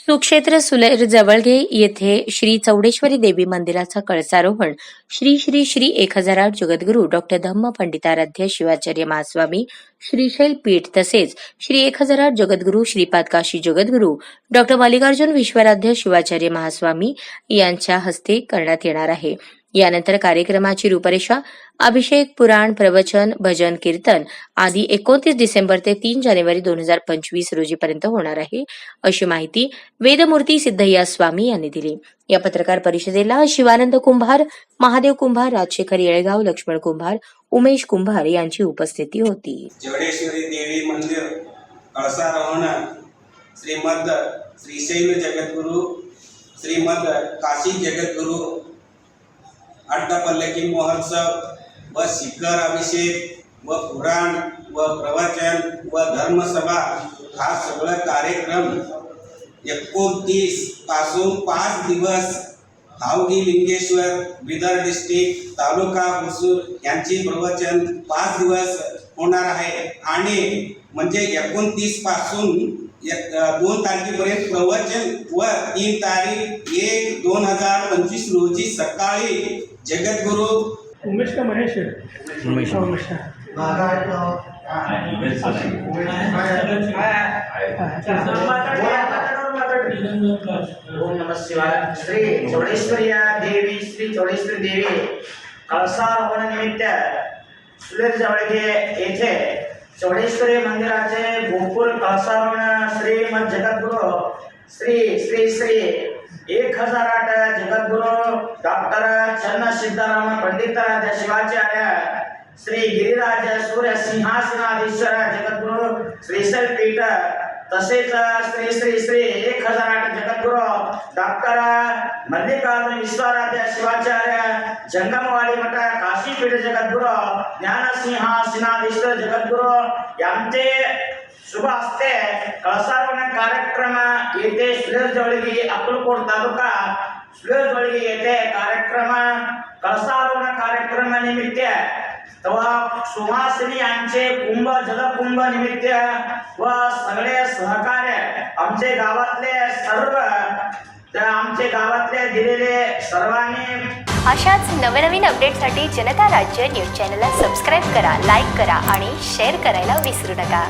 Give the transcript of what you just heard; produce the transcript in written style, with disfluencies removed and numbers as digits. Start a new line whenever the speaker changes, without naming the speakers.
सुक्षेत्र सुलेर जवळगे येथे श्री चौडेश्वरी देवी मंदिराचा कळसारोहण श्री श्री श्री 1008 जगद्गुरू डॉक्टर धम्म पंडिताराध्य शिवाचार्य महास्वामी श्रीशैल पीठ तसेच श्री 1008 जगद्गुरू श्रीपाद काशी जगद्गुरू डॉक्टर मल्लिकार्जुन विश्वराध्य शिवाचार्य महास्वामी यांच्या हस्ते करण्यात येणार आहे। यानंतर कार्यक्रमाची रूपरेषा अभिषेक, पुराण, प्रवचन, भजन, कीर्तन आदी 29 डिसेंबर ते 3 जानेवारी 2025 रोजीपर्यंत होणार आहे, अशी माहिती वेदमूर्ती सिद्धय्या स्वामी यांनी दिली। या पत्रकार परिषदेला शिवानंद कुंभार, महादेव कुंभार, राजशेखर येळेगाव, लक्ष्मण कुंभार, उमेश कुंभार यांची उपस्थिती होती।
चौडेश्वरी देवी मंदिर कळसारोहण श्रीमद श्रीशैल जगद्गुरु श्रीमद काशी जगद्गुरु अट्टपल्लकी महोत्सव व शिखर अभिषेक व पुराण व प्रवचन व धर्मसभा हा सगळा कार्यक्रम 29 पासून 5 दिवस हावगी लिंगेश्वर बिदर डिस्ट्रिक्ट तालुका हुसूर यांची प्रवचन 5 दिवस होणार आहे आणि म्हणजे 29 पासून 2 तारखेपर्यंत प्रवचन व 3 तारीख 1/2025 रोजी सकाळी जगद्गुरु
उमेश का महेश उमेश
ओम नमः शिवाय। श्री चौडेश्वरी देवी कळसारोहण निमित्त सुलेर जवळगे येथे चौडेश्वरी मंदिराचे गोकुल कळसारोहण श्रीमद जगद्गुरु श्री श्री श्री 1008 जगद्गुरु डॉक्टर चन्न सिद्धाराम पंडिताराध्य शिवाचार्य श्री गिरिराज सूर्य सिंहासनाधीश्वर जगद्गुरु श्रीशैल पीठ तसेच श्री श्री श्री 1008 जगद्गुरु डॉक्टर मल्लिकार्जुन विश्वराध्य शिवाचार्य जंगमवाडी मठ काशी पीठ जगद्गुरु ज्ञानसिंहासनाधीश्वर जगद्गुरु यांचे शुभ हस्ते कळसारोहण कार्यक्रम येथे सुलेर जवळगी अक्कलकोट तालुका सुलेर जवळगी येथे कार्यक्रम कळसारोहण कार्यक्रम निमित्त तेव्हा सुहासिनी यांचे कुंभ जलकुंभ निमित्त व सगळे सहकार्य आमचे गावातले दिलेले सर्वांनी।
अशाच नवनवीन अपडेटसाठी जनता राज्य न्यूज चॅनलला सबस्क्राईब करा, लाईक करा आणि शेअर करायला विसरू नका।